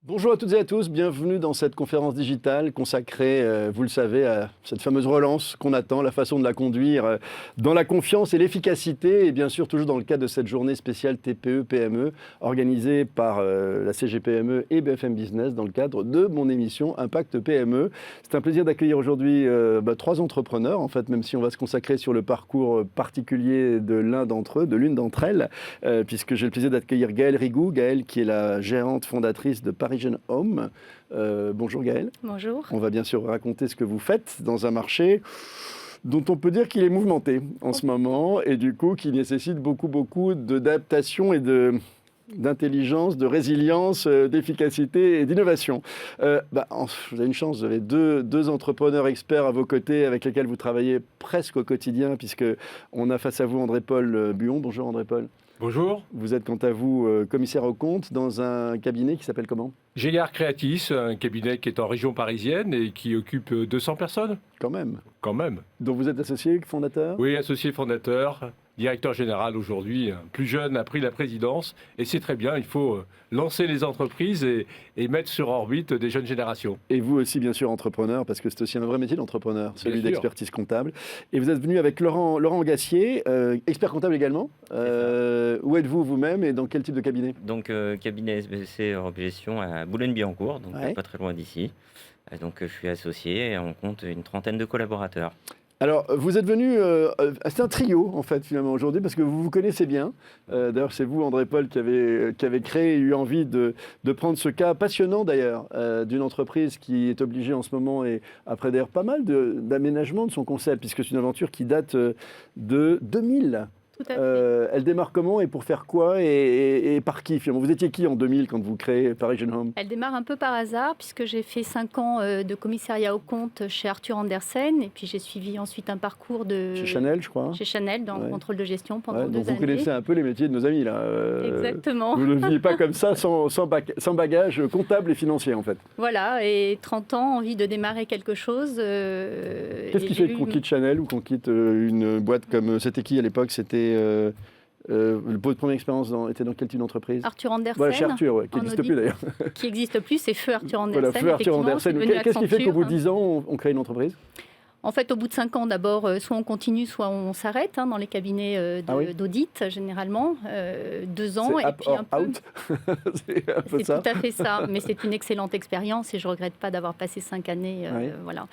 Bonjour à toutes et à tous, bienvenue dans cette conférence digitale consacrée, vous le savez, à cette fameuse relance qu'on attend, la façon de la conduire dans la confiance et l'efficacité, et bien sûr toujours dans le cadre de cette journée spéciale TPE-PME organisée par la CGPME et BFM Business dans le cadre de mon émission Impact PME. C'est un plaisir d'accueillir aujourd'hui 3 entrepreneurs, en fait, même si on va se consacrer sur le parcours particulier de l'un d'entre eux, de l'une d'entre elles, puisque j'ai le plaisir d'accueillir Gaëlle Rigou. Gaëlle qui est la gérante fondatrice de Paris Home. Bonjour Gaëlle. Bonjour. On va bien sûr raconter ce que vous faites dans un marché dont on peut dire qu'il est mouvementé en ce moment et du coup qui nécessite beaucoup d'adaptation et d'intelligence, de résilience, d'efficacité et d'innovation. Vous avez une chance, vous avez deux entrepreneurs experts à vos côtés avec lesquels vous travaillez presque au quotidien puisque on a face à vous André-Paul Buon. Bonjour André-Paul. Bonjour. Vous êtes quant à vous commissaire aux comptes dans un cabinet qui s'appelle comment ? Géliard Creatis, un cabinet qui est en région parisienne et qui occupe 200 personnes. Quand même. Quand même. Donc vous êtes associé, fondateur ? Oui, associé fondateur, directeur général aujourd'hui, plus jeune, a pris la présidence. Et c'est très bien, il faut lancer les entreprises et mettre sur orbite des jeunes générations. Et vous aussi, bien sûr, entrepreneur, parce que c'est aussi un vrai métier d'entrepreneur, celui sûr. d'expertise comptable. Et vous êtes venu avec Laurent Gassier, expert comptable également. Où êtes-vous vous-même et dans quel type de cabinet ? Donc, cabinet SBC Europe Gestion à Boulogne-Billancourt, donc Ouais. pas très loin d'ici. Donc, je suis associé et on compte une trentaine de collaborateurs. Alors, vous êtes venu, c'est un trio en fait finalement aujourd'hui parce que vous vous connaissez bien. D'ailleurs, c'est vous, André-Paul, qui avez créé et eu envie de prendre ce cas passionnant d'ailleurs d'une entreprise qui est obligée en ce moment et après d'ailleurs pas mal d'aménagement de son concept puisque c'est une aventure qui date de 2000. Tout à fait. Elle démarre comment et pour faire quoi et par qui finalement ? Vous étiez qui en 2000 quand vous créez Paris Home ? Elle démarre un peu par hasard puisque j'ai fait 5 ans de commissariat aux comptes chez Arthur Andersen et puis j'ai suivi ensuite un parcours de... Chez Chanel, je crois. Chez Chanel dans le contrôle de gestion pendant 2 donc années. vous connaissez un peu les métiers de nos amis là. Exactement. Vous ne veniez pas comme ça sans bagage comptable et financier en fait. Voilà, et 30 ans, envie de démarrer quelque chose. Qu'est-ce qui fait qu'on quitte Chanel ou qu'on quitte une boîte comme... C'était qui à l'époque ? C'était... votre première expérience était dans quel type d'entreprise ? Arthur Andersen. Voilà, chez Arthur, ouais, qui en n'existe audit, plus d'ailleurs. Qui n'existe plus, c'est Feu Arthur Andersen. Voilà, Feu Arthur effectivement, Andersen. c'est devenu Qu'est-ce qui fait qu'au bout de Accenture. 10 ans, on crée une entreprise ? En fait, au bout de 5 ans, d'abord, soit on continue, soit on s'arrête dans les cabinets d'audit, généralement. 2 ans, C'est et up puis or un peu... out. C'est un peu C'est ça. tout à fait ça, mais c'est une excellente expérience et je ne regrette pas d'avoir passé 5 années. Oui. Voilà.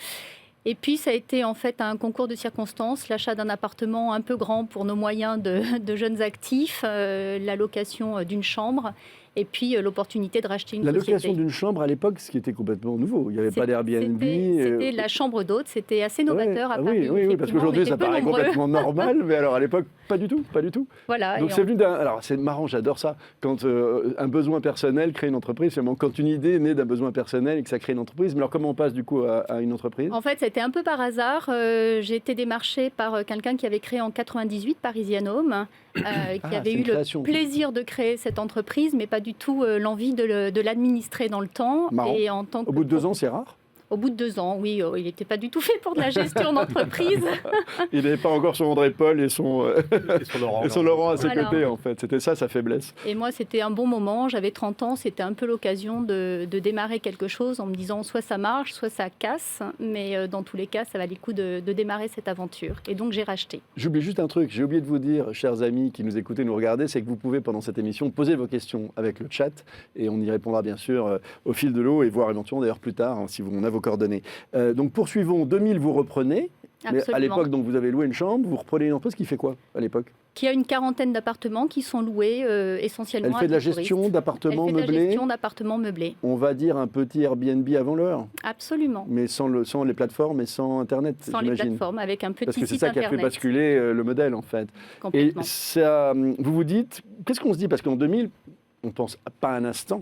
Et puis, ça a été en fait un concours de circonstances, l'achat d'un appartement un peu grand pour nos moyens de jeunes actifs, la location d'une chambre et puis l'opportunité de racheter une La société. location d'une chambre à l'époque, ce qui était complètement nouveau. Il n'y avait pas d'Airbnb. C'était la chambre d'hôte, c'était assez novateur à Paris. Oui, parce qu'aujourd'hui, ça paraît nombreux. complètement normal, mais alors à l'époque, pas du tout. Voilà, Donc c'est venu d'un... Alors c'est marrant, j'adore ça, quand un besoin personnel crée une entreprise, finalement, quand une idée naît d'un besoin personnel et que ça crée une entreprise. Mais alors comment on passe du coup à une entreprise ? En fait, c'était un peu par hasard. J'ai été démarchée par quelqu'un qui avait créé en 98 Paris Home, qui avait eu le plaisir de créer cette entreprise, mais pas du tout l'envie de l'administrer dans le temps. Marrant. Et en tant que... Au bout de 2 ans, c'est rare ? Au bout de 2 ans, oui, il n'était pas du tout fait pour de la gestion d'entreprise. Il n'avait pas encore son André-Paul et son Laurent à ses Voilà. côtés, en fait. C'était ça, sa faiblesse. Et moi, c'était un bon moment. J'avais 30 ans. C'était un peu l'occasion de démarrer quelque chose en me disant soit ça marche, soit ça casse. Mais dans tous les cas, ça valait le coup de démarrer cette aventure. Et donc, j'ai racheté. J'oublie juste un truc. J'ai oublié de vous dire, chers amis qui nous écoutez, nous regardez, c'est que vous pouvez, pendant cette émission, poser vos questions avec le chat. Et on y répondra, bien sûr, au fil de l'eau et voir éventuellement, d'ailleurs, plus tard, si on a vos coordonnées. Donc, poursuivons. 2000, vous reprenez. Mais Absolument. à l'époque, donc, vous avez loué une chambre. Vous reprenez une entreprise qui fait quoi, à l'époque ? Qui a une quarantaine d'appartements qui sont loués essentiellement Elle à fait de la des touristes. gestion d'appartements Elle fait de la meublés. gestion d'appartements meublés. On va dire un petit Airbnb avant l'heure, Absolument. mais sans les plateformes et sans Internet, Sans les j'imagine. plateformes, avec un petit Parce que c'est site ça qui a internet. fait basculer le modèle, en fait. Et Complètement. ça, vous vous dites, qu'est-ce qu'on se dit ? Parce qu'en 2000, on pense pas un instant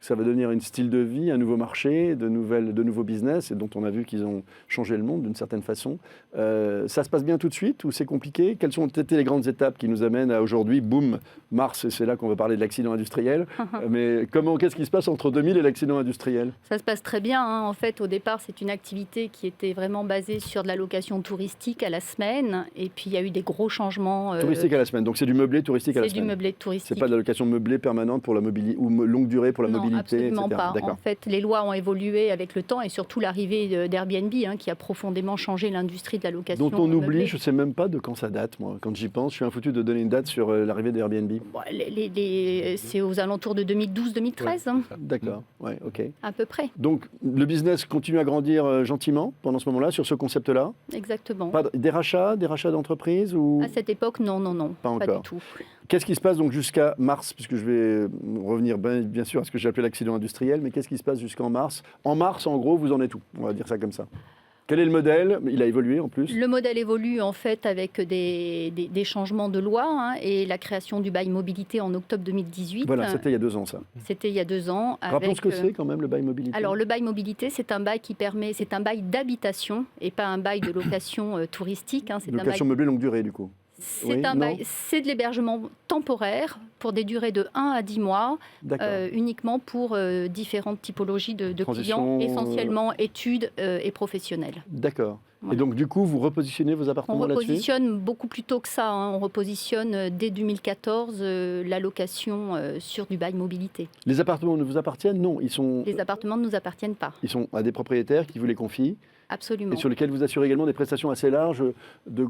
Ça va devenir un style de vie, un nouveau marché, de nouveaux business, et dont on a vu qu'ils ont changé le monde d'une certaine façon. Ça se passe bien tout de suite ou c'est compliqué? Quelles ont été les grandes étapes qui nous amènent à aujourd'hui, boum, mars, et c'est là qu'on va parler de l'accident industriel. Mais qu'est-ce qui se passe entre 2000 et l'accident industriel? Ça se passe très bien. En fait, au départ, c'est une activité qui était vraiment basée sur de la location touristique à la semaine. Et puis, il y a eu des gros changements. Touristique à la semaine. Donc, c'est du meublé touristique à la semaine. C'est du meublé touristique. C'est pas de la location meublée permanente pour la mobilité ou longue durée pour la mobilité, absolument etc. pas. En fait, les lois ont évolué avec le temps et surtout l'arrivée d'Airbnb qui a profondément changé l'industrie de la location. Dont on meublée. oublie, je ne sais même pas de quand ça date, moi. Quand j'y pense, je suis un foutu de donner une date sur l'arrivée d'Airbnb. C'est aux alentours de 2012-2013. Ouais, d'accord, ouais, ok. À peu près. Donc, le business continue à grandir gentiment pendant ce moment-là, sur ce concept-là? Exactement. Des rachats d'entreprises ou... À cette époque, non, pas du encore. tout. Qu'est-ce qui se passe donc jusqu'à mars, puisque je vais revenir bien sûr à ce que j'ai appelé l'accident industriel, mais qu'est-ce qui se passe jusqu'en mars? En mars, en gros, vous en êtes où? On va dire ça comme ça. Quel est le modèle? Il a évolué en plus. Le modèle évolue en fait avec des changements de loi et la création du bail mobilité en octobre 2018. Voilà, c'était il y a 2 ans ça. C'était il y a 2 ans. Rappelons ce que c'est quand même le bail mobilité. Alors le bail mobilité, c'est un bail c'est un bail d'habitation et pas un bail de location touristique. C'est location meublée longue durée du coup. C'est de l'hébergement temporaire pour des durées de 1 à 10 mois, uniquement pour différentes typologies de clients, essentiellement études et professionnels. D'accord. Voilà. Et donc du coup, vous repositionnez vos appartements là-dessus? On repositionne beaucoup plus tôt que ça. On repositionne dès 2014 la location sur du bail mobilité. Les appartements ne vous appartiennent? Non, Les appartements ne nous appartiennent pas. Ils sont à des propriétaires qui vous les confient? Absolument. Et sur lesquels vous assurez également des prestations assez larges,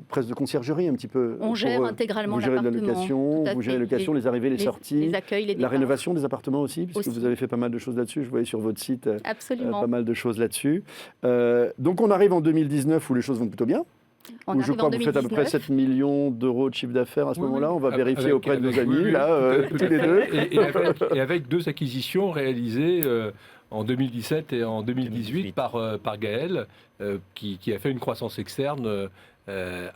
presque de conciergerie un petit peu. On gère intégralement l'appartement. Vous gérez la location, vous gérez la location, les arrivées, les sorties, les accueils, les départs. La rénovation des appartements aussi, puisque vous avez fait pas mal de choses là-dessus. Je voyais sur votre site pas mal de choses là-dessus. Donc on arrive en 2019 où les choses vont plutôt bien. Je crois que vous faites à peu près 7 millions d'euros de chiffre d'affaires à ce moment-là. On va vérifier auprès de nos amis, tous les deux. Et avec 2 acquisitions réalisées en 2017 et en 2018 par Gaël, qui a fait une croissance externe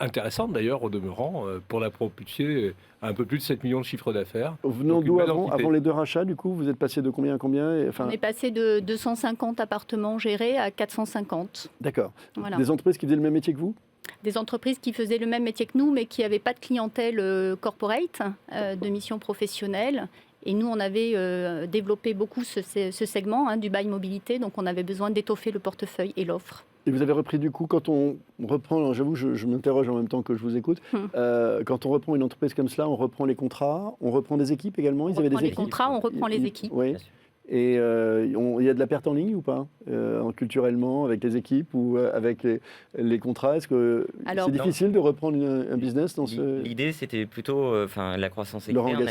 intéressante d'ailleurs au demeurant, pour la propulser à un peu plus de 7 millions de chiffre d'affaires. Venons d'où avant les 2 rachats du coup? Vous êtes passé de combien à combien? On est passé de 250 appartements gérés à 450. D'accord. Voilà. Des entreprises qui faisaient le même métier que vous? Des entreprises qui faisaient le même métier que nous, mais qui n'avaient pas de clientèle corporate, de mission professionnelle. Et nous, on avait développé beaucoup ce segment du bail mobilité, donc on avait besoin d'étoffer le portefeuille et l'offre. Et vous avez repris du coup, quand on reprend, j'avoue, je m'interroge en même temps que je vous écoute, quand on reprend une entreprise comme cela, on reprend les contrats, on reprend des équipes également? On reprend les contrats, on reprend les équipes. Oui. Et il y a de la perte en ligne ou pas, culturellement, avec les équipes ou avec les contrats? Est-ce que c'est difficile de reprendre un business dans ce... L'idée, c'était plutôt, la croissance externe,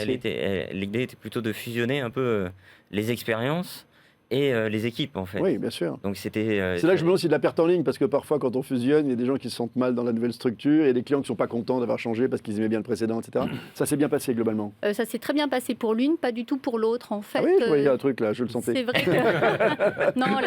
l'idée était plutôt de fusionner un peu les expériences et les équipes, en fait. Oui, bien sûr. Donc c'était... c'est là que je me demande si de la perte en ligne, parce que parfois, quand on fusionne, il y a des gens qui se sentent mal dans la nouvelle structure, et des clients qui ne sont pas contents d'avoir changé parce qu'ils aimaient bien le précédent, etc. Ça s'est bien passé, globalement? Ça s'est très bien passé pour l'une, pas du tout pour l'autre, en fait. Ah oui, je voyais un truc, là, je le sentais. C'est vrai que... Non,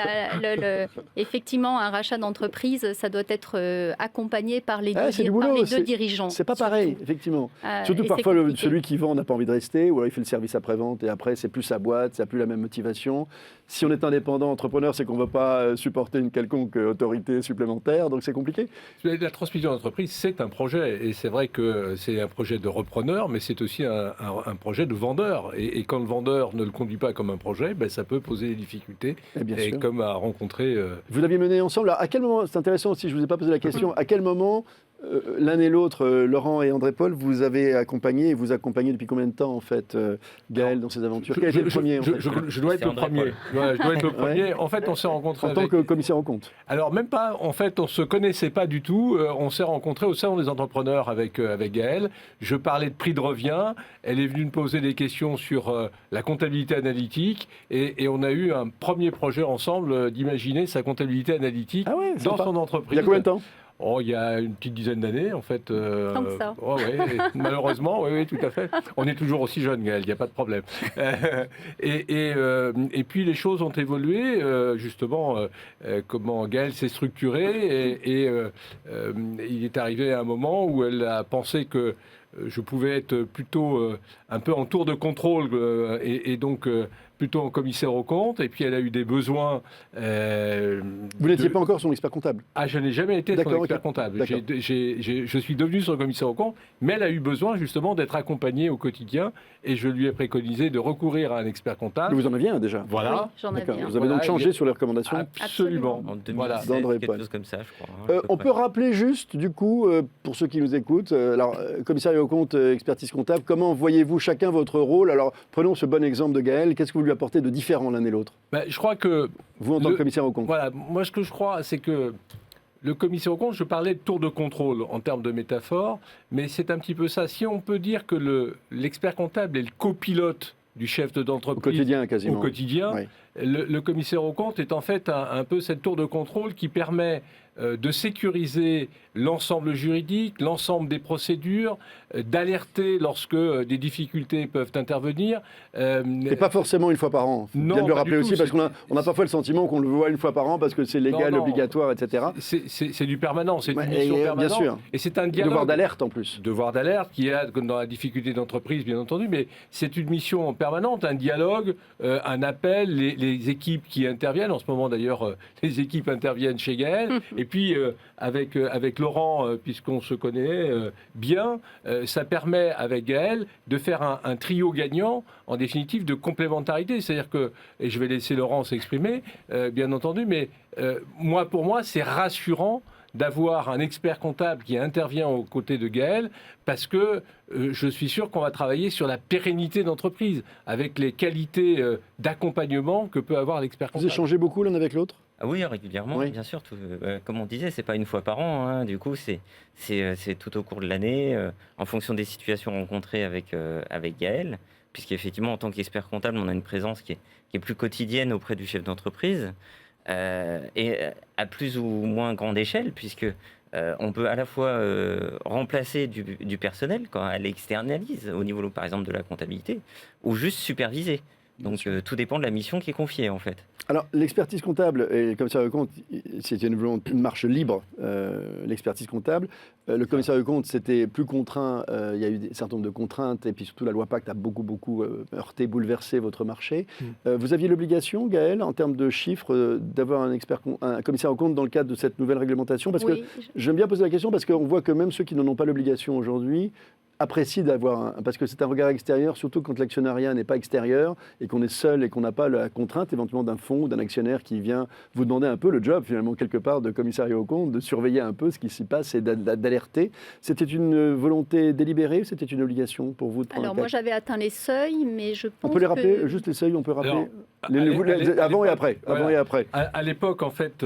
effectivement, un rachat d'entreprise, ça doit être accompagné par les deux dirigeants. C'est pas pareil, effectivement. Surtout parfois, celui qui vend n'a pas envie de rester, ou alors il fait le service après-vente, et après, c'est plus sa boîte, ça n'a plus la même motivation. Si on est indépendant, entrepreneur, c'est qu'on ne va pas supporter une quelconque autorité supplémentaire, donc c'est compliqué. La transmission d'entreprise, c'est un projet, et c'est vrai que c'est un projet de repreneur, mais c'est aussi un projet de vendeur. Et quand le vendeur ne le conduit pas comme un projet, ça peut poser des difficultés, et comme à rencontrer... Vous l'aviez mené ensemble. Alors, à quel moment, c'est intéressant aussi, je ne vous ai pas posé la question, à quel moment l'un et l'autre, Laurent et André-Paul, vous avez accompagné, et vous accompagnez depuis combien de temps, en fait, Gaël, dans ces aventures? Quel a été le premier, en fait? Je dois être le premier. Je dois être le premier. En fait, on s'est rencontrés en tant que commissaire en compte. Alors, même pas. En fait, on ne se connaissait pas du tout. On s'est rencontrés au salon des entrepreneurs avec Gaël. Je parlais de prix de revient. Elle est venue me poser des questions sur la comptabilité analytique. Et on a eu un premier projet ensemble d'imaginer sa comptabilité analytique dans son entreprise. Il y a combien de temps? Il y a une petite dizaine d'années, en fait. Tant que ça. Malheureusement, oui, tout à fait. On est toujours aussi jeune, Gaël, il n'y a pas de problème. Et puis, les choses ont évolué, justement, comment Gaël s'est structuré. Et il est arrivé à un moment où elle a pensé que je pouvais être plutôt un peu en tour de contrôle et donc plutôt en commissaire aux comptes. Et puis elle a eu des besoins. Vous n'étiez pas encore son expert comptable? Ah, je n'ai jamais été son expert comptable. Je suis devenu son commissaire aux comptes, mais elle a eu besoin justement d'être accompagnée au quotidien. Et je lui ai préconisé de recourir à un expert comptable. Vous en aviez un déjà? Voilà. Oui, j'en avais un. Vous avez donc changé sur les recommandations? Absolument. En 2017, Voilà. quelque chose comme ça, je crois. On peut rappeler juste, du coup, pour ceux qui nous écoutent, commissariat aux comptes, expertise comptable, comment voyez-vous chacun votre rôle? Alors, prenons ce bon exemple de Gaël. Qu'est-ce que vous lui apportez de différent l'un et l'autre? Je crois que... Vous, en tant que commissaire aux comptes. Voilà. Moi, ce que je crois, c'est que le commissaire aux comptes, je parlais de tour de contrôle en termes de métaphore, mais c'est un petit peu ça. Si on peut dire que l'expert comptable est le copilote du chef d'entreprise... Au quotidien, quasiment. Au quotidien. Oui. Le commissaire aux comptes est en fait un peu cette tour de contrôle qui permet de sécuriser l'ensemble juridique, l'ensemble des procédures, d'alerter lorsque des difficultés peuvent intervenir. Et pas forcément une fois par an. Non, bien de le rappeler aussi, parce qu'on a parfois le sentiment qu'on le voit une fois par an parce que c'est légal, obligatoire, etc. C'est du permanent, c'est une mission permanente. Bien sûr. Et c'est un dialogue. Devoir d'alerte en plus. Devoir d'alerte qui est dans la difficulté d'entreprise, bien entendu, mais c'est une mission permanente, un dialogue, un appel, les équipes qui interviennent. En ce moment, d'ailleurs, les équipes interviennent chez Gaël. Et puis, avec Laurent, puisqu'on se connaît bien, ça permet, avec Gaël, de faire un trio gagnant, en définitive, de complémentarité. C'est-à-dire que, et je vais laisser Laurent s'exprimer, bien entendu, mais pour moi, c'est rassurant d'avoir un expert comptable qui intervient aux côtés de Gaël, parce que je suis sûr qu'on va travailler sur la pérennité d'entreprise, avec les qualités d'accompagnement que peut avoir l'expert comptable. Vous échangez beaucoup l'un avec l'autre? Ah oui, régulièrement, bien sûr. Comme on disait, c'est pas une fois par an. Hein. Du coup, c'est tout au cours de l'année, en fonction des situations rencontrées avec Gaël, puisqu'effectivement, en tant qu'expert comptable, on a une présence qui est plus quotidienne auprès du chef d'entreprise, et à plus ou moins grande échelle, puisque on peut à la fois remplacer du personnel quand elle externalise au niveau, par exemple, de la comptabilité, ou juste superviser. Donc tout dépend de la mission qui est confiée, en fait. Alors, l'expertise comptable et le commissariat aux comptes, c'était une marche libre, l'expertise comptable. Le commissariat aux comptes, c'était plus contraint. Il y a eu un certain nombre de contraintes. Et puis surtout, la loi Pacte a beaucoup heurté, bouleversé votre marché. Vous aviez l'obligation, Gaël, en termes de chiffres, d'avoir un commissaire aux comptes dans le cadre de cette nouvelle réglementation? Parce que j'aime bien poser la question, parce qu'on voit que même ceux qui n'en ont pas l'obligation aujourd'hui apprécie d'avoir parce que c'est un regard extérieur, surtout quand l'actionnariat n'est pas extérieur et qu'on est seul et qu'on n'a pas la contrainte éventuellement d'un fonds ou d'un actionnaire qui vient vous demander un peu le job finalement quelque part de commissariat aux comptes, de surveiller un peu ce qui s'y passe et d'alerter. C'était une volonté délibérée ou c'était une obligation pour vous de prendre? Alors moi j'avais atteint les seuils, mais je pense on peut les rappeler, juste les seuils, on peut rappeler avant et après. Avant et après. À l'époque, en fait,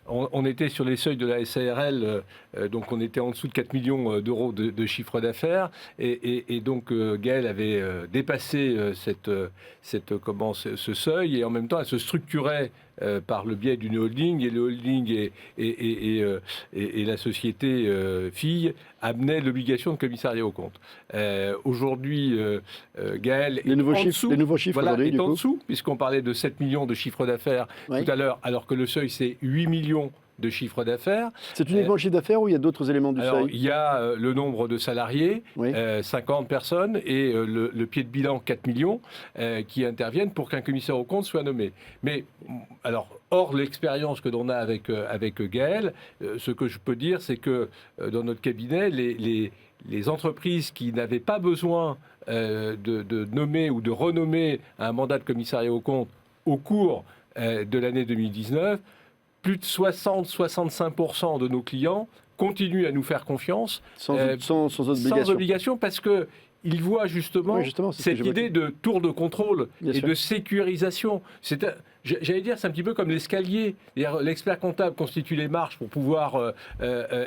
on était sur les seuils de la SARL, donc on était en dessous de 4 millions d'euros de chiffre d'affaires, et donc Gaël avait dépassé ce seuil, et en même temps elle se structurait par le biais d'une holding, et le holding et la société fille amenaient l'obligation de commissariat aux comptes. Aujourd'hui, Gaël est nouveaux chiffres est en dessous, puisqu'on parlait de 7 millions de chiffre d'affaires tout à l'heure, alors que le seuil c'est 8 millions de chiffre d'affaires. C'est uniquement le chiffre d'affaires ou il y a d'autres éléments du seuil? Il y a le nombre de salariés, 50 personnes, et le pied de bilan 4 millions qui interviennent pour qu'un commissaire aux comptes soit nommé. Mais alors, hors l'expérience que l'on a avec Gaël, ce que je peux dire, c'est que dans notre cabinet, les entreprises qui n'avaient pas besoin de nommer ou de renommer un mandat de commissariat aux comptes au cours de l'année 2019, plus de 60-65% de nos clients continuent à nous faire confiance sans obligation, parce qu'ils voient justement cette idée de tour de contrôle de sécurisation. J'allais dire, c'est un petit peu comme l'escalier. L'expert comptable constitue les marches pour pouvoir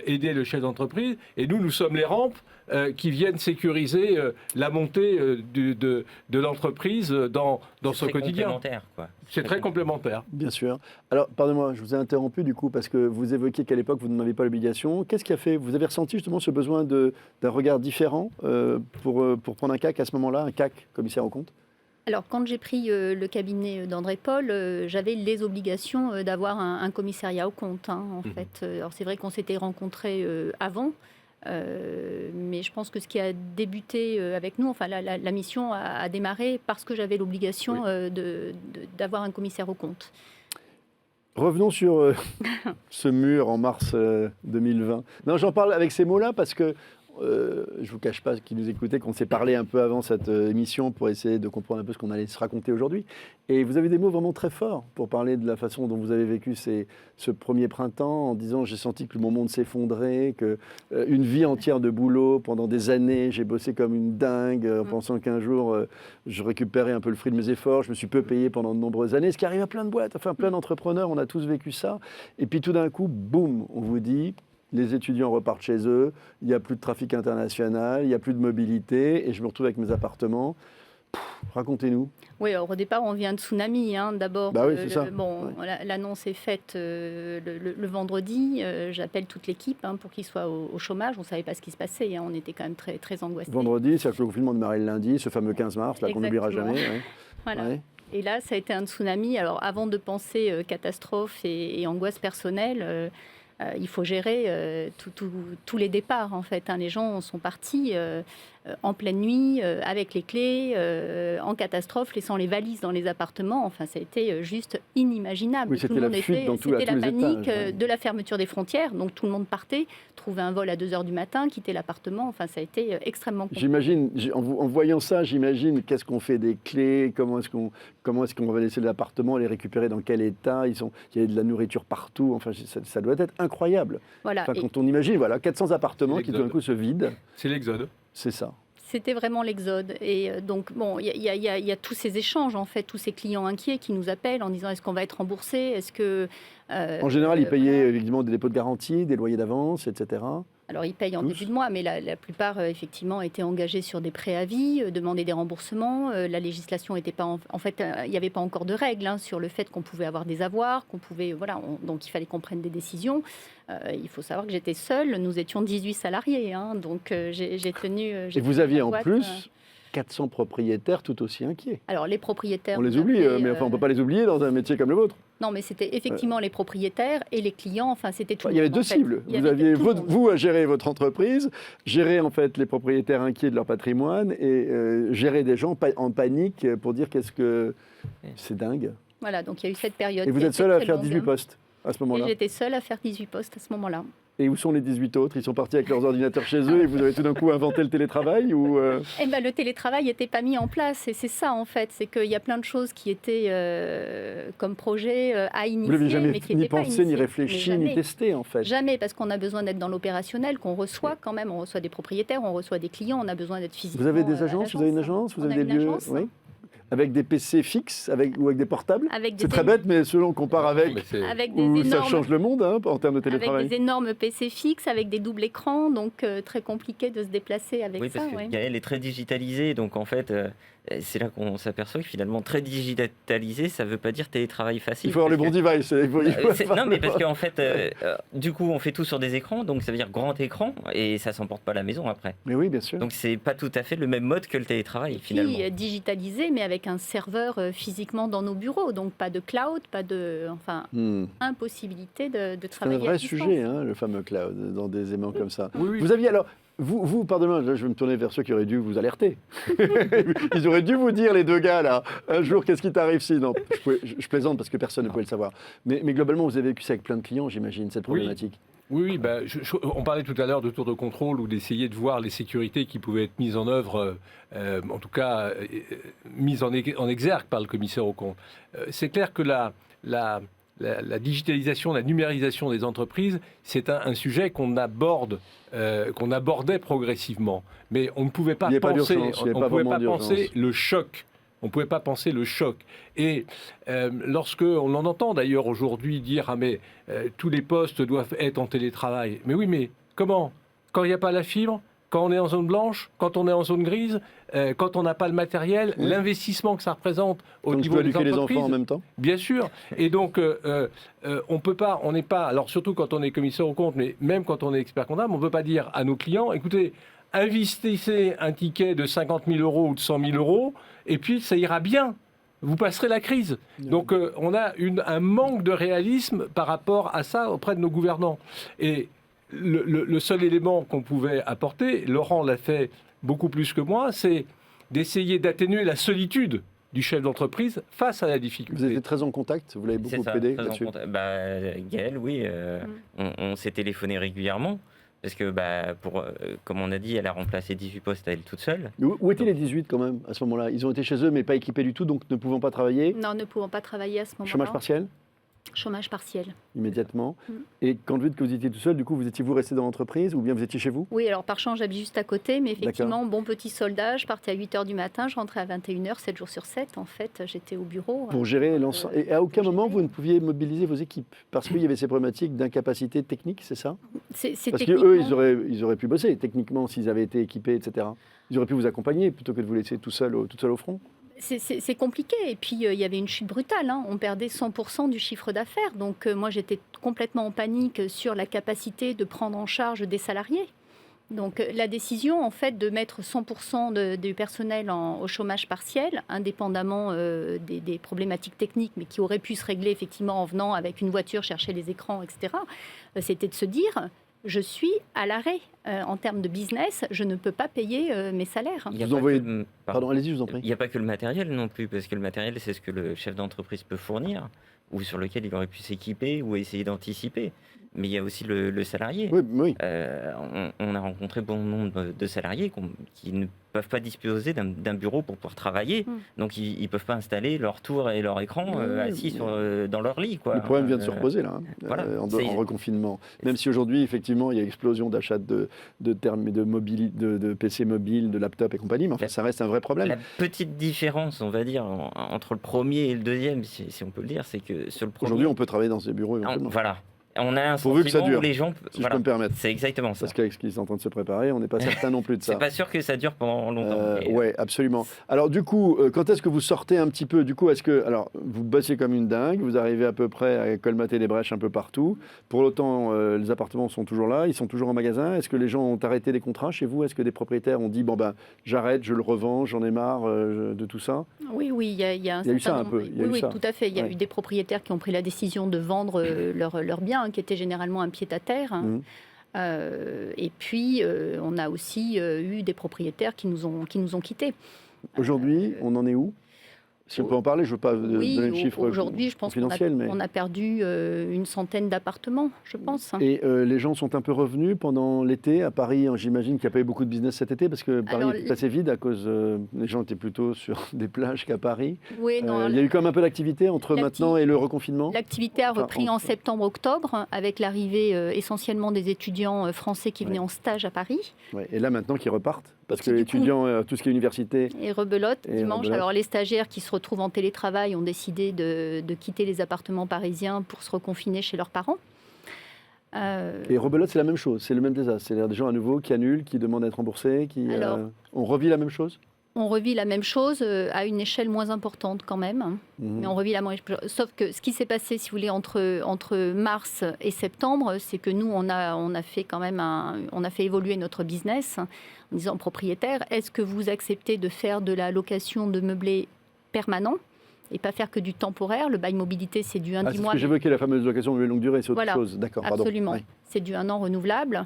aider le chef d'entreprise, et nous sommes les rampes qui viennent sécuriser la montée de l'entreprise dans son quotidien. C'est très complémentaire. Bien sûr. Alors, pardonnez-moi, je vous ai interrompu du coup parce que vous évoquiez qu'à l'époque, vous n'en avez pas l'obligation. Qu'est-ce qui a fait? Vous avez ressenti justement ce besoin d'un regard différent pour prendre un CAC à ce moment-là, un CAC, commissaire aux comptes? Alors, quand j'ai pris le cabinet d'André Paul, j'avais les obligations d'avoir un commissariat aux comptes, en fait. Alors, c'est vrai qu'on s'était rencontrés avant. Mais je pense que ce qui a débuté avec nous, enfin la mission a démarré parce que j'avais l'obligation d'avoir un commissaire aux comptes. Revenons sur ce mur en mars 2020. Non, j'en parle avec ces mots-là parce que je ne vous cache pas, qui nous écoutez, qu'on s'est parlé un peu avant cette émission pour essayer de comprendre un peu ce qu'on allait se raconter aujourd'hui. Et vous avez des mots vraiment très forts pour parler de la façon dont vous avez vécu ce premier printemps, en disant « j'ai senti que mon monde s'effondrait, qu'une vie entière de boulot, pendant des années, j'ai bossé comme une dingue, en pensant qu'un jour, je récupérais un peu le fruit de mes efforts, je me suis peu payé pendant de nombreuses années », ce qui arrive à plein de boîtes, enfin plein d'entrepreneurs, on a tous vécu ça. Et puis tout d'un coup, boum, on vous dit « les étudiants repartent chez eux, il n'y a plus de trafic international, il n'y a plus de mobilité, et je me retrouve avec mes appartements. » Racontez-nous. Oui, alors au départ, on vient de tsunami. D'abord, bah oui, l'annonce est faite le vendredi. J'appelle toute l'équipe pour qu'ils soient au chômage. On ne savait pas ce qui se passait. On était quand même très, très angoissés. Vendredi, c'est-à-dire que le confinement démarrait le lundi, ce fameux 15 mars, là qu'on n'oubliera jamais. Ouais. Voilà. Ouais. Et là, ça a été un tsunami. Alors, avant de penser catastrophe et angoisse personnelle, il faut gérer tous les départs, en fait. Les gens sont partis en pleine nuit, avec les clés, en catastrophe, laissant les valises dans les appartements. Enfin, ça a été juste inimaginable. Oui, c'était la fuite dans tous les étages. C'était la panique de la fermeture des frontières. Donc, tout le monde partait, trouvait un vol à 2h du matin, quittait l'appartement. Enfin, ça a été extrêmement compliqué. J'imagine, en voyant ça, j'imagine qu'est-ce qu'on fait des clés, comment est-ce qu'on va laisser l'appartement, les récupérer dans quel état, il y a de la nourriture partout. Enfin, ça doit être incroyable. Voilà. Enfin, quand on imagine 400 appartements qui tout d'un coup se vident. C'est l'exode. C'est ça. C'était vraiment l'exode. Et donc, bon, il y a tous ces échanges, en fait, tous ces clients inquiets qui nous appellent en disant est-ce qu'on va être remboursé, est-ce que... en général, ils payaient évidemment des dépôts de garantie, des loyers d'avance, etc. Alors, ils payent en début de mois, mais la plupart, effectivement, étaient engagés sur des préavis, demandaient des remboursements. La législation n'était pas... En fait, il n'y avait pas encore de règles sur le fait qu'on pouvait avoir des avoirs, qu'on pouvait... Voilà, donc il fallait qu'on prenne des décisions. Il faut savoir que j'étais seule. Nous étions 18 salariés. Donc, j'ai tenu... Et vous aviez en plus 400 propriétaires tout aussi inquiets. Alors, les propriétaires... On les oublie, mais enfin, on ne peut pas les oublier dans un métier comme le vôtre. Non, mais c'était effectivement les propriétaires et les clients. Enfin, c'était tout. Il y avait deux cibles. Vous aviez vous à gérer votre entreprise, gérer en fait les propriétaires inquiets de leur patrimoine et gérer des gens en panique pour dire qu'est-ce que c'est dingue. Voilà, donc il y a eu cette période. Et vous êtes seul à faire 18 postes à ce moment-là. Et j'étais seule à faire 18 postes à ce moment-là. Et où sont les 18 autres? Ils sont partis avec leurs ordinateurs chez eux et vous avez tout d'un coup inventé le télétravail ou le télétravail n'était pas mis en place et c'est ça en fait, c'est qu'il y a plein de choses qui étaient comme projet à initier. Vous n'avez jamais ni pensé, ni réfléchi, ni testé en fait? Jamais, parce qu'on a besoin d'être dans l'opérationnel, qu'on reçoit quand même, on reçoit des propriétaires, on reçoit des clients, on a besoin d'être physiquement. Vous avez des agences? Vous avez une agence? Vous avez des lieux? Oui. Avec des PC fixes ou avec des portables? C'est très bête, mais selon qu'on compare avec ça change le monde en termes de télétravail. Avec des énormes PC fixes, avec des doubles écrans, donc très compliqué de se déplacer avec ça. Oui, parce que Gaëlle est très digitalisée, donc en fait, c'est là qu'on s'aperçoit que finalement, très digitalisé, ça ne veut pas dire télétravail facile. Il faut avoir le bon device. Non, mais parce qu'en fait, du coup, on fait tout sur des écrans, donc ça veut dire grand écran, et ça ne s'emporte pas à la maison après. Mais oui, bien sûr. Donc c'est pas tout à fait le même mode que le télétravail, finalement. Puis digitalisé, mais avec un serveur physiquement dans nos bureaux, donc pas de cloud, pas de... impossibilité de travailler à distance. C'est un vrai sujet, le fameux cloud, dans des aimants comme ça. Oui. Vous aviez alors... Vous, pardonnez-moi, je vais me tourner vers ceux qui auraient dû vous alerter. Ils auraient dû vous dire, les deux gars, là, un jour, qu'est-ce qui t'arrive si... Non, je plaisante parce que personne ne pouvait le savoir. Mais globalement, vous avez vécu ça avec plein de clients, j'imagine, cette problématique. Oui, on parlait tout à l'heure de tour de contrôle ou d'essayer de voir les sécurités qui pouvaient être mises en œuvre, en tout cas mises en exergue par le commissaire aux comptes. C'est clair que la digitalisation, la numérisation des entreprises, c'est un sujet qu'on abordait progressivement. Mais on ne pouvait pas penser le choc. On ne pouvait pas penser le choc. Et lorsque on en entend d'ailleurs aujourd'hui dire tous les postes doivent être en télétravail. Mais oui, mais comment? Quand il n'y a pas la fibre, quand on est en zone blanche, quand on est en zone grise, quand on n'a pas le matériel, l'investissement que ça représente au niveau des entreprises. Les enfants en même temps. Bien sûr. Et donc, on peut pas, on n'est pas, alors surtout quand on est commissaire aux comptes, mais même quand on est expert comptable, on ne peut pas dire à nos clients, écoutez, investissez un ticket de 50 000 € ou de 100 000 € et puis ça ira bien. Vous passerez la crise. Donc, on a un manque de réalisme par rapport à ça auprès de nos gouvernants. Et le seul élément qu'on pouvait apporter, Laurent l'a fait beaucoup plus que moi, c'est d'essayer d'atténuer la solitude du chef d'entreprise face à la difficulté. Vous étiez très en contact, vous l'avez beaucoup aidé là-dessus. Gaëlle, oui, on s'est téléphoné régulièrement. Parce que, comme on a dit, elle a remplacé 18 postes à elle toute seule. Où étaient les 18 quand même, à ce moment-là? Ils ont été chez eux, mais pas équipés du tout, donc ne pouvant pas travailler? Non, ne pouvant pas travailler à ce moment-là. Chômage partiel? Chômage partiel. Immédiatement. Et quand vous dites que vous étiez tout seul, du coup, vous étiez resté dans l'entreprise ou bien vous étiez chez vous? Oui, alors par chance, j'habite juste à côté, mais effectivement, bon petit soldat, je partais à 8h du matin, je rentrais à 21h, 7 jours sur 7. En fait, j'étais au bureau. Pour gérer l'ensemble. Et à aucun moment, vous ne pouviez mobiliser vos équipes parce qu'il y avait ces problématiques d'incapacité technique, c'est ça? C'est parce techniquement... qu'eux, ils auraient pu bosser techniquement s'ils avaient été équipés, etc. Ils auraient pu vous accompagner plutôt que de vous laisser tout seul au front. C'est compliqué. Et puis, il y avait une chute brutale. On perdait 100% du chiffre d'affaires. Donc, moi, j'étais complètement en panique sur la capacité de prendre en charge des salariés. Donc, la décision, en fait, de mettre 100% du personnel au chômage partiel, indépendamment des problématiques techniques, mais qui auraient pu se régler, effectivement, en venant avec une voiture chercher les écrans, etc., c'était de se dire... Je suis à l'arrêt en termes de business, je ne peux pas payer mes salaires. Pardon, allez-y, je vous en prie. Il n'y a pas que le matériel non plus, parce que le matériel, c'est ce que le chef d'entreprise peut fournir, ou sur lequel il aurait pu s'équiper ou essayer d'anticiper. Mais il y a aussi le salarié. Oui. On a rencontré bon nombre de salariés qui ne peuvent pas disposer d'un bureau pour pouvoir travailler. Donc, ils ne peuvent pas installer leur tour et leur écran assis dans leur lit. Le problème vient de se reposer, là, en reconfinement. Même si aujourd'hui, effectivement, il y a explosion d'achats de PC mobiles, de laptops et compagnie, mais enfin, ça reste un vrai problème. La petite différence, on va dire, entre le premier et le deuxième, si on peut le dire, c'est que sur le premier... Aujourd'hui, on peut travailler dans ces bureaux éventuellement. Voilà. On a un pourvu que ça dure, où les gens... si je peux me permettre. C'est exactement ça. Parce qu'avec ce qui est en train de se préparer, on n'est pas certain non plus de ça. C'est pas sûr que ça dure pendant longtemps. Oui, absolument. Alors du coup, quand est-ce que vous sortez un petit peu? Du coup, alors vous bossez comme une dingue, vous arrivez à peu près à colmater les brèches un peu partout. Pour autant, les appartements sont toujours là, ils sont toujours en magasin. Est-ce que les gens ont arrêté des contrats chez vous? Est-ce que des propriétaires ont dit j'arrête, je le revends, j'en ai marre de tout ça? Oui, il y a eu ça un peu. Oui, tout à fait. Il y a eu des propriétaires qui ont pris la décision de vendre leurs biens, qui étaient généralement un pied-à-terre. Et puis, on a aussi eu des propriétaires qui nous ont quittés. Aujourd'hui, on en est où? Si on peut en parler, je ne veux pas donner le chiffre aujourd'hui, je pense qu'on a perdu une centaine d'appartements, je pense. Et les gens sont un peu revenus pendant l'été à Paris. J'imagine qu'il n'y a pas eu beaucoup de business cet été parce que Paris est assez vide à cause... les gens étaient plutôt sur des plages qu'à Paris. Oui, non, il y a eu quand même un peu d'activité entre maintenant et le reconfinement. L'activité a repris en septembre-octobre avec l'arrivée essentiellement des étudiants français qui venaient en stage à Paris. Ouais, et là maintenant qu'ils repartent parce que les étudiants, tout ce qui est université... Et rebelote dimanche. Alors les stagiaires qui se retrouvent en télétravail ont décidé de quitter les appartements parisiens pour se reconfiner chez leurs parents. Et rebelote, c'est la même chose, c'est le même désastre. C'est-à-dire des gens à nouveau qui annulent, qui demandent à être remboursés. On revit la même chose? On revit la même chose à une échelle moins importante quand même. Mais on revit sauf que ce qui s'est passé, si vous voulez, entre mars et septembre, c'est que nous, on a fait quand même on a fait évoluer notre business en disant aux propriétaires, est-ce que vous acceptez de faire de la location de meublés permanent et pas faire que du temporaire? Le bail mobilité, c'est du 1 10 mois. C'est ce que j'évoquais, la fameuse location de longue durée, c'est autre chose. D'accord, absolument. Pardon. C'est du 1 an renouvelable.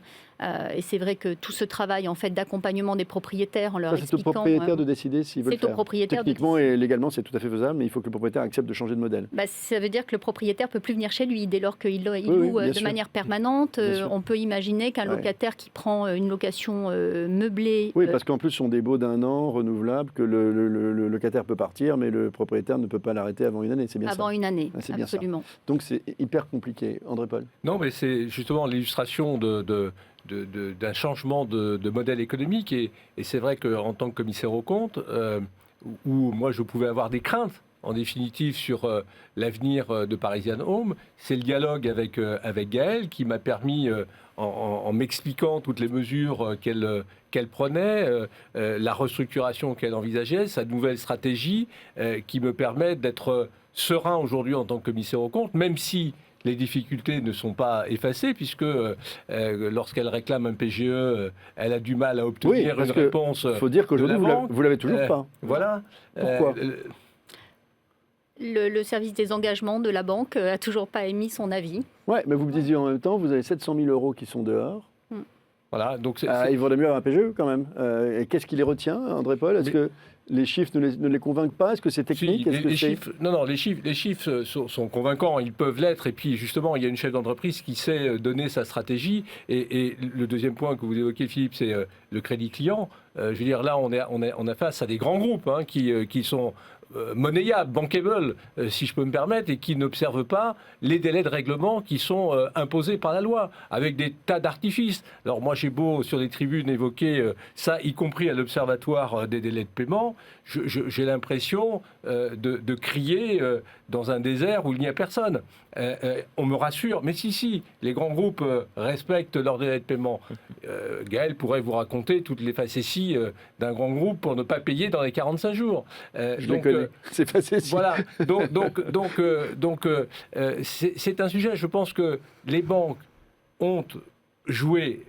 Et c'est vrai que tout ce travail en fait d'accompagnement des propriétaires en leur expliquant... C'est au propriétaire de décider s'il veut le faire. C'est au propriétaire techniquement et légalement, c'est tout à fait faisable, mais il faut que le propriétaire accepte de changer de modèle. Ça veut dire que le propriétaire peut plus venir chez lui dès lors qu'il loue de manière permanente. On peut imaginer qu'un locataire qui prend une location meublée... Oui, parce qu'en plus, ce sont des baux d'1 an renouvelables que le locataire peut partir, mais le propriétaire ne peut pas l'arrêter avant une année. C'est bien ça. Avant une année, c'est absolument. Bien ça. Donc c'est hyper compliqué. André Paul? Non, mais c'est justement l'illustration d'un changement de modèle économique. Et c'est vrai qu'en tant que commissaire aux comptes, où moi je pouvais avoir des craintes, en définitive, sur l'avenir de Parisian Home, c'est le dialogue avec Gaëlle qui m'a permis, en m'expliquant toutes les mesures qu'elle prenait, la restructuration qu'elle envisageait, sa nouvelle stratégie, qui me permet d'être serein aujourd'hui en tant que commissaire aux comptes, même si les difficultés ne sont pas effacées, puisque lorsqu'elle réclame un PGE, elle a du mal à obtenir une réponse. Il faut dire qu'aujourd'hui, vous l'avez toujours pas. Voilà. Pourquoi Le service des engagements de la banque a toujours pas émis son avis. Ouais, mais vous me disiez en même temps, vous avez 700 000 euros qui sont dehors. Voilà, donc il vaudrait mieux avoir un PGE quand même. Et qu'est-ce qui les retient, André Paul? Est-ce que les chiffres ne les convainquent pas? Est-ce que c'est technique? Les chiffres sont convaincants, ils peuvent l'être. Et puis justement, il y a une chef d'entreprise qui sait donner sa stratégie. Et le deuxième point que vous évoquez, Philippe, c'est le crédit client. Je veux dire, là, on a face à des grands groupes qui sont monnayables, bankable, si je peux me permettre, et qui n'observent pas les délais de règlement qui sont imposés par la loi, avec des tas d'artifices. Alors moi, j'ai beau, sur des tribunes, évoquer ça, y compris à l'Observatoire des délais de paiement, j'ai l'impression de crier dans un désert où il n'y a personne. On me rassure, mais si, les grands groupes respectent leurs délais de paiement. Gaël pourrait vous raconter toutes les facéties d'un grand groupe pour ne pas payer dans les 45 jours. Je les connais, c'est facéties. Voilà, donc c'est un sujet, je pense que les banques ont joué,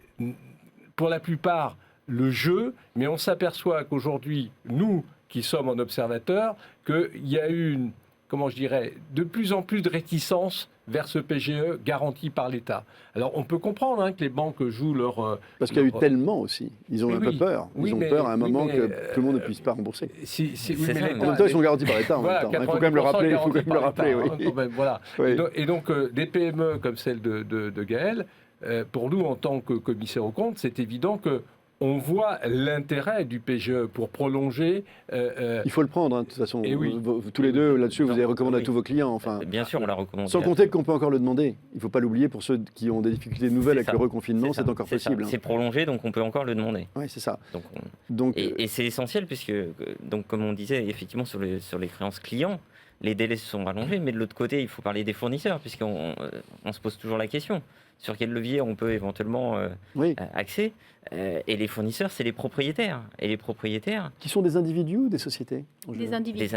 pour la plupart, le jeu, mais on s'aperçoit qu'aujourd'hui, nous qui sommes en observateur, qu'il y a eu de plus en plus de réticence vers ce PGE garanti par l'État. Alors, on peut comprendre que les banques jouent leur... Parce qu'il y a eu tellement aussi. Ils ont un peu peur. Ils ont peur à un moment que tout le monde ne puisse pas rembourser. En même temps, ils sont garantis par l'État. Voilà, il faut quand même le rappeler. Voilà. Et donc, des PME comme celle de Gaël, pour nous, en tant que commissaire aux comptes, c'est évident que on voit l'intérêt du PGE pour prolonger. Il faut le prendre, de toute façon. Et oui. Tous les deux, là-dessus, vous avez recommandé à tous vos clients. Bien sûr, on l'a recommandé. Sans compter qu'on peut encore le demander. Il ne faut pas l'oublier, pour ceux qui ont des difficultés nouvelles avec le reconfinement, c'est encore possible. C'est prolongé, donc on peut encore le demander. Oui, c'est ça. Et c'est essentiel, puisque, donc, comme on disait, effectivement, sur les créances clients, les délais se sont rallongés, mais de l'autre côté, il faut parler des fournisseurs, puisqu'on se pose toujours la question. Sur quel levier on peut éventuellement axer. Et les fournisseurs, c'est les propriétaires. Et les propriétaires... Qui sont des individus ou des sociétés? Des individus.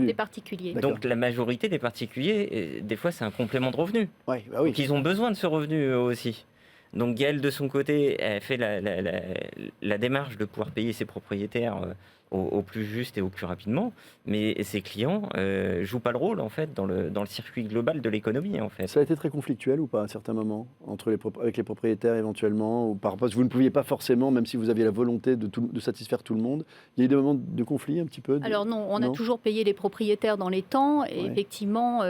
Des particuliers. Donc la majorité des particuliers, des fois, c'est un complément de revenu. Oui. Donc ils ont besoin de ce revenu eux aussi. Donc Gaël, de son côté, elle fait la démarche de pouvoir payer ses propriétaires au plus juste et au plus rapidement, mais ses clients jouent pas le rôle en fait dans le circuit global de l'économie en fait. Ça a été très conflictuel ou pas à certains moments avec les propriétaires éventuellement, ou parce que vous ne pouviez pas forcément, même si vous aviez la volonté de satisfaire tout le monde, il y a eu des moments de conflit un petit peu? Alors non, on a toujours payé les propriétaires dans les temps et effectivement,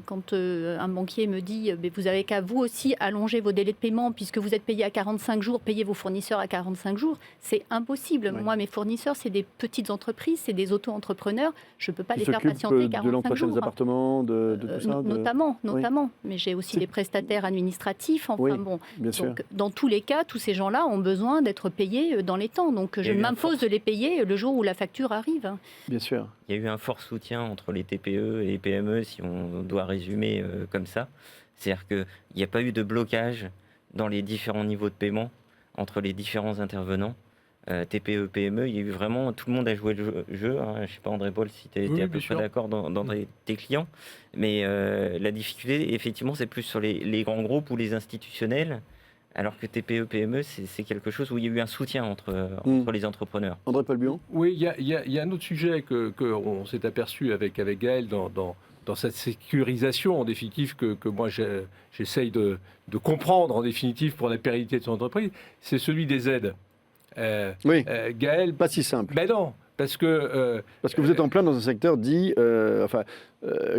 quand un banquier me dit vous avez qu'à vous aussi allonger vos délais de paiement puisque vous êtes payé à 45 jours, payez vos fournisseurs à 45 jours, c'est impossible. Moi, mes fournisseurs, c'est des petites entreprises, c'est des auto-entrepreneurs. Je ne peux pas les faire patienter 45 jours. De l'entretien des appartements, de tout ça Notamment. Mais j'ai aussi des prestataires administratifs. Bien sûr. Donc, dans tous les cas, tous ces gens-là ont besoin d'être payés dans les temps. Donc, je m'impose de les payer le jour où la facture arrive. Bien sûr. Il y a eu un fort soutien entre les TPE et les PME, si on doit résumer comme ça. C'est-à-dire qu'il n'y a pas eu de blocage dans les différents niveaux de paiement entre les différents intervenants. TPE, PME, il y a eu vraiment, tout le monde a joué le jeu. Je ne sais pas, André Paul, si tu es à peu près d'accord dans tes clients. Mais la difficulté, effectivement, c'est plus sur les grands groupes ou les institutionnels, alors que TPE, PME, c'est quelque chose où il y a eu un soutien entre les entrepreneurs. André Paul Buon. Oui, il y a un autre sujet qu'on s'est aperçu avec Gaël dans cette sécurisation, en définitive, que moi j'essaye de comprendre, en définitive, pour la pérennité de son entreprise, c'est celui des aides. Gaël, pas si simple. Ben non, parce que vous êtes en plein dans un secteur dit,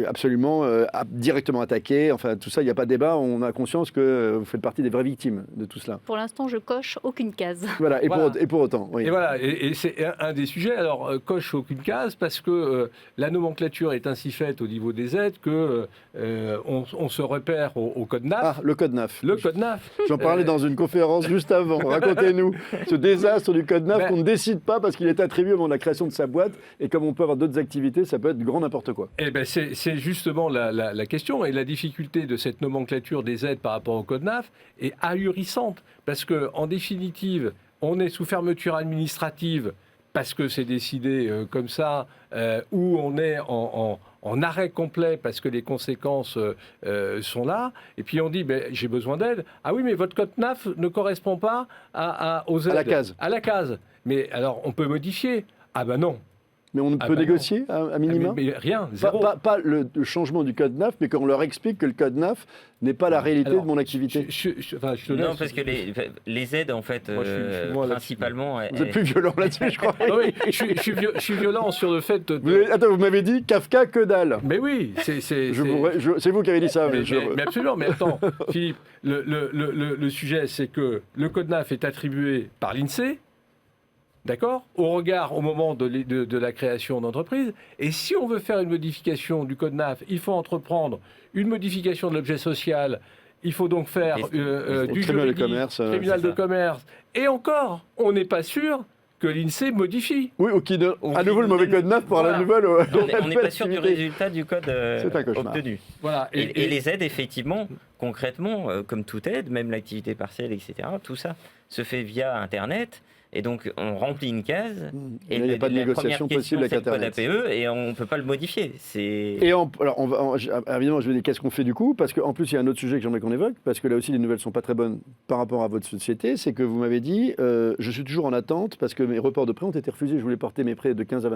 absolument directement attaqué. Tout ça, il n'y a pas de débat. On a conscience que vous faites partie des vraies victimes de tout cela. Pour l'instant, je coche aucune case. Voilà, et pour autant. Oui. Et voilà, et c'est un des sujets. Alors, coche aucune case parce que la nomenclature est ainsi faite au niveau des aides que on se repère au code NAF. Ah, le code NAF. Le code NAF. J'en parlais dans une conférence juste avant. Racontez-nous ce désastre du code NAF qu'on ne décide pas parce qu'il est attribué au moment de la création de sa boîte. Et comme on peut avoir d'autres activités, ça peut être grand n'importe quoi. Eh ben, c'est justement la question, et la difficulté de cette nomenclature des aides par rapport au code NAF est ahurissante, parce qu'en définitive, on est sous fermeture administrative parce que c'est décidé comme ça, ou on est en arrêt complet parce que les conséquences sont là, et puis on dit j'ai besoin d'aide. Ah oui, mais votre code NAF ne correspond pas aux aides. À la case. À la case. Mais alors, on peut modifier. Ah ben non. Mais on peut négocier à minima mais rien, zéro. Pas le changement du code NAF, mais qu'on leur explique que le code NAF n'est pas la réalité de mon activité. Non, parce que les aides, en fait, moi, principalement... Vous êtes plus violent là-dessus, je crois. Oui, je suis violent sur le fait Attends, vous m'avez dit Kafka, que dalle. Mais oui, c'est vous qui avez dit ça. Mais absolument, mais attends, Philippe, le sujet, c'est que le code NAF est attribué par l'INSEE, d'accord, au moment de la création d'entreprise. Et si on veut faire une modification du code NAF, il faut entreprendre une modification de l'objet social. Il faut donc faire du tribunal de commerce. Et encore, on n'est pas sûr que l'INSEE modifie. Oui, à nouveau le mauvais code NAF pour la nouvelle. On n'est pas sûr du résultat du code obtenu. Voilà. Et les aides, effectivement, concrètement, comme toute aide, même l'activité partielle, etc., tout ça se fait via Internet. Et donc, on remplit une case, et il n'y a pas de négociation possible avec Internet. C'est le code APE, et on ne peut pas le modifier. Évidemment, je vais dire qu'est-ce qu'on fait du coup, parce qu'en plus, il y a un autre sujet que j'aimerais qu'on évoque, parce que là aussi, les nouvelles ne sont pas très bonnes par rapport à votre société, c'est que vous m'avez dit, je suis toujours en attente, parce que mes reports de prêts ont été refusés, je voulais porter mes prêts de 15 à